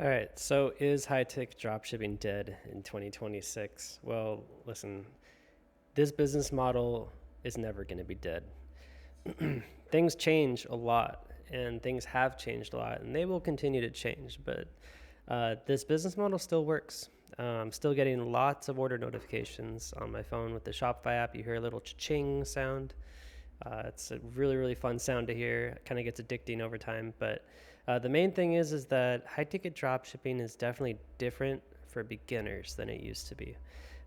All right, so is high-tech dropshipping dead in 2026? Well, listen, this business model is never going to be dead. Things change a lot, and things have changed a lot, and they will continue to change, but this business model still works. I'm still getting lots of order notifications on my phone with the Shopify app. You hear a little cha-ching sound. It's a really, really fun sound to hear. It kind of gets addicting over time. But the main thing is that high ticket drop shipping is definitely different for beginners than it used to be.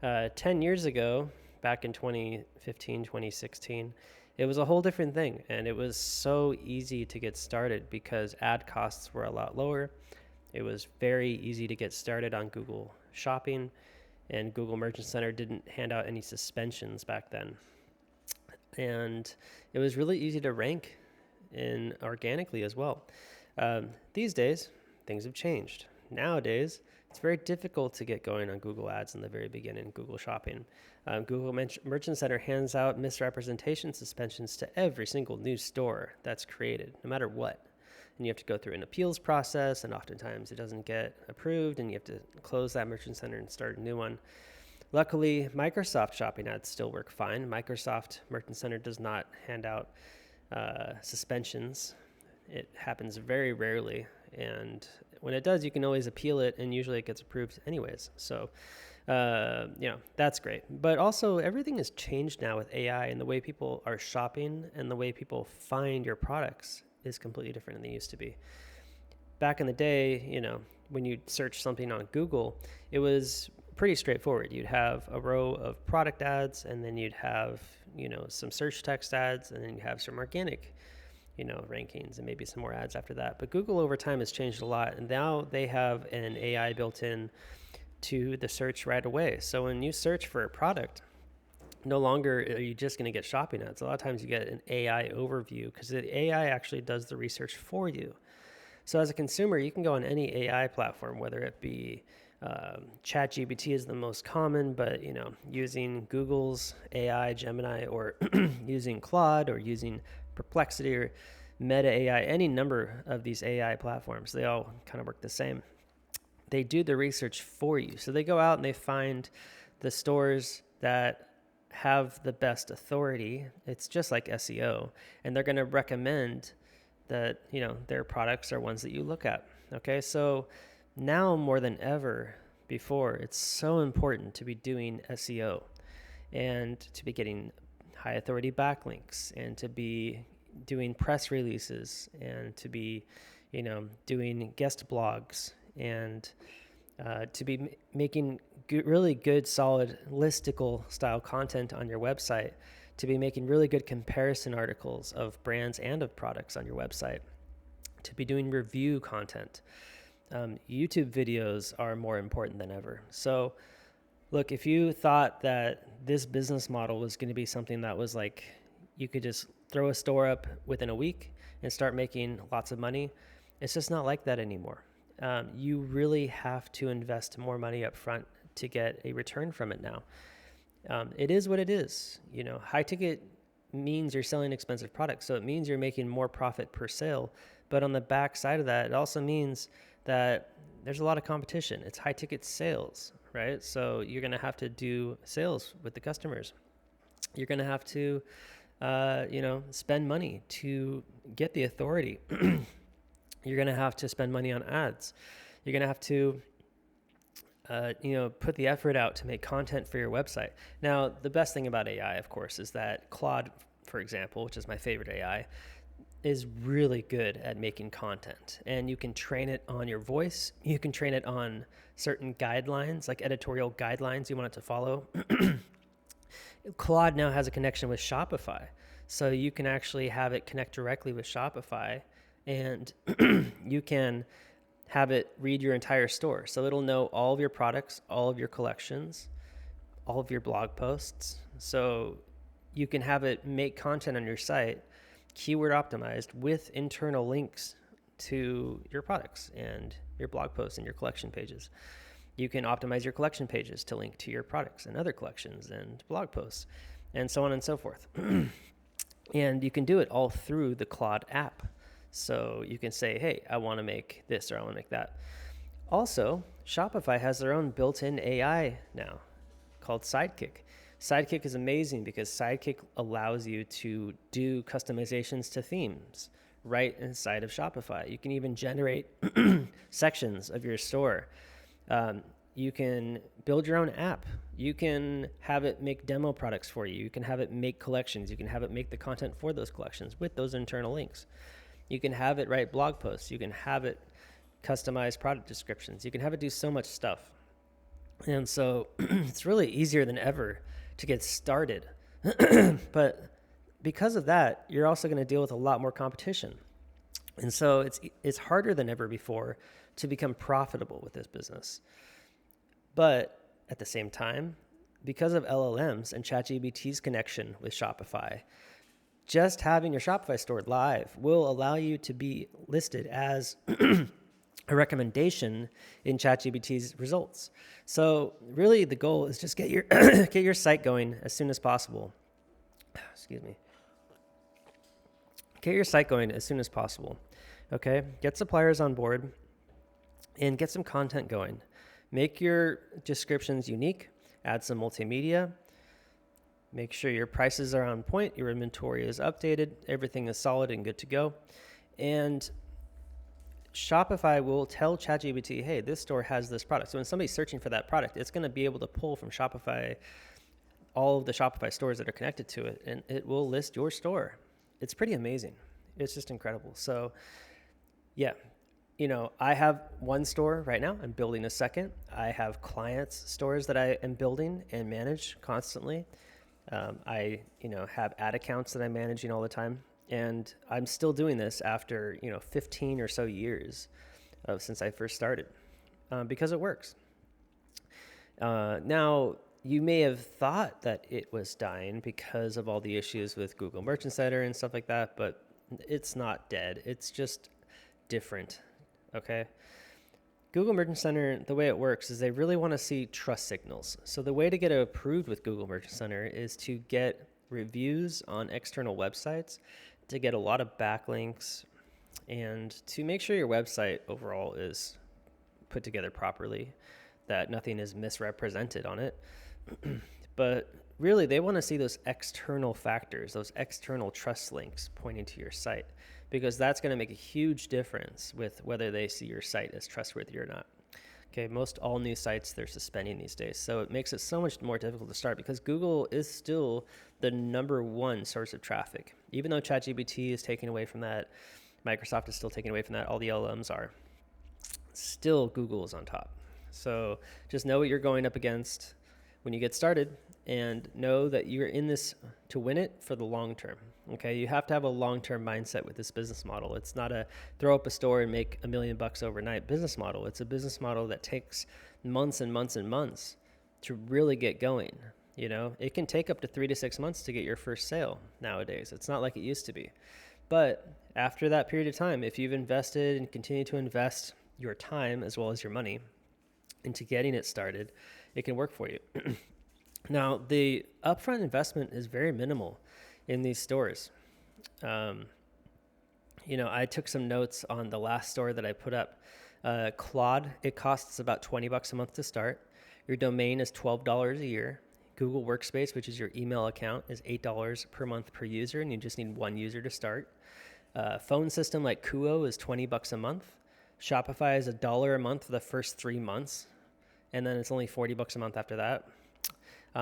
10 years ago, back in 2015, 2016, it was a whole different thing. And it was so easy to get started because ad costs were a lot lower. It was very easy to get started on Google Shopping, and Google Merchant Center didn't hand out any suspensions back then. And it was really easy to rank in organically as well. These days, things have changed. Nowadays, it's very difficult to get going on Google Ads in the very beginning, Google Shopping. Google Merchant Center hands out misrepresentation suspensions to every single new store that's created, no matter what. And you have to go through an appeals process, and oftentimes it doesn't get approved, and you have to close that Merchant Center and start a new one. Luckily, Microsoft shopping ads still work fine. Microsoft Merchant Center does not hand out suspensions. It happens very rarely, and when it does, you can always appeal it, and usually it gets approved anyways. So, that's great. But also, everything has changed now with AI, and the way people are shopping and the way people find your products is completely different than they used to be. Back in the day, when you search something on Google, it was pretty straightforward. You'd have a row of product ads, and then you'd have, some search text ads, and then you have some organic, rankings, and maybe some more ads after that. But Google over time has changed a lot, and now they have an AI built in to the search right away. So when you search for a product, no longer are you just going to get shopping ads. A lot of times you get an AI overview because the AI actually does the research for you. So as a consumer, you can go on any AI platform, whether it be ChatGPT is the most common, but using Google's AI, Gemini, or using Claude, or using Perplexity or Meta AI, any number of these AI platforms, they all kind of work the same. They do the research for you. So they go out and they find the stores that have the best authority. It's just like SEO, and they're going to recommend that their products are ones that you look at. Okay, so now more than ever before, it's so important to be doing SEO and to be getting high authority backlinks, and to be doing press releases, and to be doing guest blogs, and to be making really good, solid listicle style content on your website, to be making really good comparison articles of brands and of products on your website, to be doing review content. YouTube videos are more important than ever. So look, if you thought that this business model was going to be something that was like you could just throw a store up within a week and start making lots of money, it's just not like that anymore. You really have to invest more money up front to get a return from it now. It is what it is. High ticket means you're selling expensive products, so it means you're making more profit per sale. But on the back side of that, it also means that there's a lot of competition. It's high ticket sales, right? So you're going to have to do sales with the customers. You're going to have to, spend money to get the authority. You're going to have to spend money on ads. You're going to have to, put the effort out to make content for your website. Now, the best thing about AI, of course, is that Claude, for example, which is my favorite AI, is really good at making content, and you can train it on your voice. You can train it on certain guidelines, like editorial guidelines you want it to follow. Claude now has a connection with Shopify, so you can actually have it connect directly with Shopify, and you can have it read your entire store. So it'll know all of your products, all of your collections, all of your blog posts. So you can have it make content on your site, keyword optimized, with internal links to your products and your blog posts and your collection pages. You can optimize your collection pages to link to your products and other collections and blog posts, and so on and so forth. And you can do it all through the Claude app. So you can say, hey, I want to make this or I want to make that. Also, Shopify has their own built-in AI now called Sidekick. Sidekick is amazing because Sidekick allows you to do customizations to themes right inside of Shopify. You can even generate sections of your store. You can build your own app. You can have it make demo products for you. You can have it make collections. You can have it make the content for those collections with those internal links. You can have it write blog posts. You can have it customize product descriptions. You can have it do so much stuff. And so it's really easier than ever to get started. But because of that, you're also going to deal with a lot more competition. And so it's harder than ever before to become profitable with this business. But at the same time, because of LLMs and ChatGPT's connection with Shopify, just having your Shopify store live will allow you to be listed as a recommendation in ChatGPT's results. So really the goal is just get your get your site going as soon as possible. Excuse me. Get your site going as soon as possible. Okay? Get suppliers on board and get some content going. Make your descriptions unique, add some multimedia, make sure your prices are on point, your inventory is updated, everything is solid and good to go. And Shopify will tell ChatGPT, hey, this store has this product. So when somebody's searching for that product, it's going to be able to pull from Shopify all of the Shopify stores that are connected to it, and it will list your store. It's pretty amazing. It's just incredible. So yeah, I have one store right now. I'm building a second. I have clients' stores that I am building and manage constantly. I have ad accounts that I'm managing all the time. And I'm still doing this after, 15 or so years since I first started because it works. Now, you may have thought that it was dying because of all the issues with Google Merchant Center and stuff like that, but it's not dead. It's just different, okay? Google Merchant Center, the way it works is they really want to see trust signals. So the way to get approved with Google Merchant Center is to get reviews on external websites, to get a lot of backlinks, and to make sure your website overall is put together properly, that nothing is misrepresented on it. But really, they want to see those external factors, those external trust links pointing to your site, because that's going to make a huge difference with whether they see your site as trustworthy or not. Okay, most all new sites, they're suspending these days. So it makes it so much more difficult to start because Google is still the number one source of traffic. Even though ChatGPT is taking away from that, Microsoft is still taking away from that, all the LLMs are. Still, Google is on top. So just know what you're going up against when you get started and know that you're in this to win it for the long term. Okay, you have to have a long-term mindset with this business model. It's not a throw up a store and make $1 million overnight business model. It's a business model that takes months and months and months to really get going. It can take up to 3 to 6 months to get your first sale nowadays. It's not like it used to be. But after that period of time, if you've invested and continue to invest your time as well as your money into getting it started, it can work for you. Now, the upfront investment is very minimal in these stores. I took some notes on the last store that I put up. Claude, it costs about $20 a month to start. Your domain is $12 a year. Google Workspace, which is your email account, is $8 per month per user, and you just need one user to start. Phone system like Kuo is $20 a month. Shopify is $1 a month for the first 3 months, and then it's only $40 a month after that.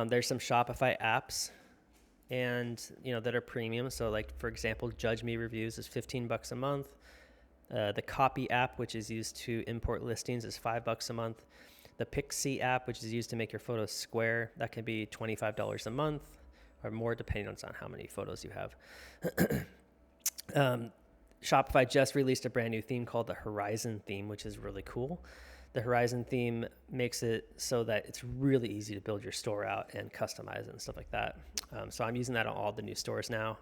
There's some Shopify apps and that are premium. So like, for example, Judge Me Reviews is $15 a month. The Copy app, which is used to import listings, is $5 a month. The Pixie app, which is used to make your photos square, that can be $25 a month or more, depending on how many photos you have. Shopify just released a brand new theme called the Horizon theme, which is really cool. The Horizon theme makes it so that it's really easy to build your store out and customize it and stuff like that. So I'm using that on all the new stores now.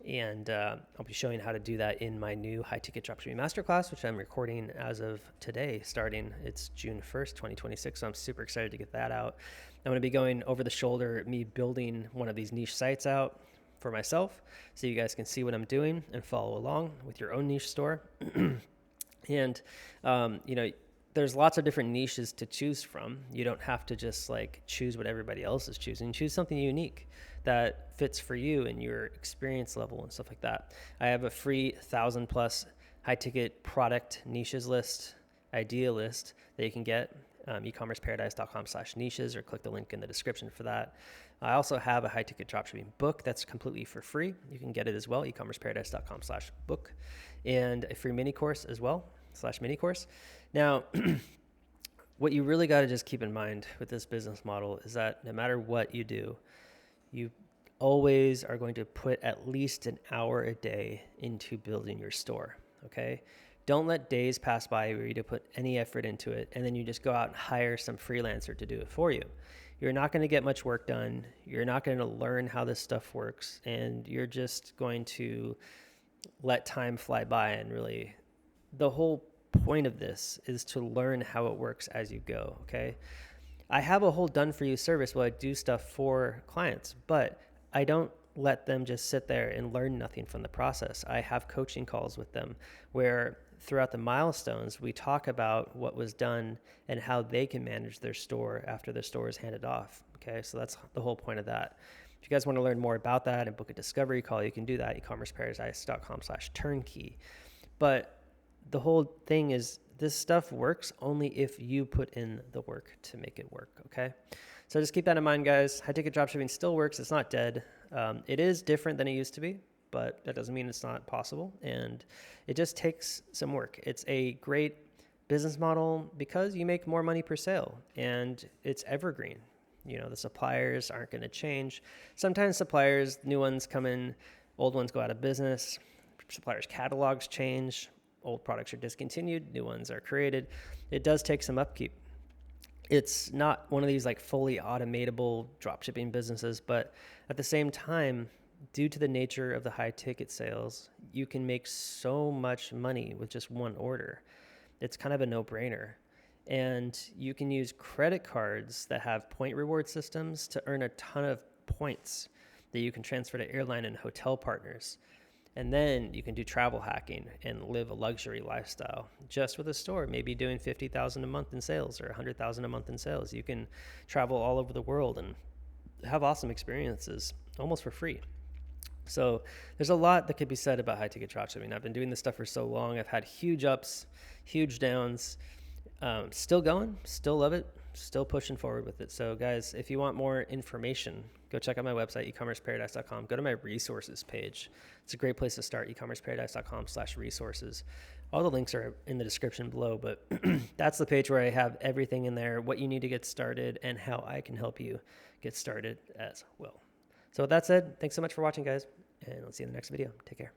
And I'll be showing how to do that in my new high-ticket dropshipping masterclass, which I'm recording as of today, starting. It's June 1st, 2026. So I'm super excited to get that out. I'm going to be going over the shoulder, me building one of these niche sites out for myself, so you guys can see what I'm doing and follow along with your own niche store. And, there's lots of different niches to choose from. You don't have to just like choose what everybody else is choosing. Choose something unique that fits for you and your experience level and stuff like that. I have a free 1,000 plus high ticket product niches list, idea list that you can get. ecommerceparadise.com/niches, or click the link in the description for that. I also have a high ticket dropshipping book that's completely for free. You can get it as well, ecommerceparadise.com/book, and a free mini course as well, /mini course. Now, what you really got to just keep in mind with this business model is that no matter what you do, you always are going to put at least an hour a day into building your store, okay? Don't let days pass by where you don't put any effort into it and then you just go out and hire some freelancer to do it for you. You're not going to get much work done. You're not going to learn how this stuff works, and you're just going to let time fly by. And really, the whole point of this is to learn how it works as you go, okay? I have a whole done for you service where I do stuff for clients, but I don't let them just sit there and learn nothing from the process. I have coaching calls with them where throughout the milestones, we talk about what was done and how they can manage their store after the store is handed off. Okay, so that's the whole point of that. If you guys want to learn more about that and book a discovery call, you can do that, ecommerceparadise.com/turnkey. But the whole thing is this stuff works only if you put in the work to make it work, okay? So just keep that in mind, guys. High ticket dropshipping still works. It's not dead. It is different than it used to be, but that doesn't mean it's not possible. And it just takes some work. It's a great business model because you make more money per sale and it's evergreen. You know, the suppliers aren't going to change. Sometimes suppliers, new ones come in, old ones go out of business. Suppliers' catalogs change. Old products are discontinued, new ones are created. It does take some upkeep. It's not one of these like fully automatable dropshipping businesses, but at the same time, due to the nature of the high ticket sales, you can make so much money with just one order. It's kind of a no-brainer. And you can use credit cards that have point reward systems to earn a ton of points that you can transfer to airline and hotel partners. And then you can do travel hacking and live a luxury lifestyle just with a store, maybe doing $50,000 a month in sales or $100,000 a month in sales. You can travel all over the world and have awesome experiences almost for free. So there's a lot that could be said about high ticket dropshipping. I've been doing this stuff for so long. I've had huge ups, huge downs, still going, still love it, still pushing forward with it. So guys, if you want more information, go check out my website, ecommerceparadise.com. Go to my resources page. It's a great place to start, ecommerceparadise.com/resources. All the links are in the description below, but that's the page where I have everything in there, what you need to get started and how I can help you get started as well. So with that said, thanks so much for watching, guys, and I'll see you in the next video. Take care.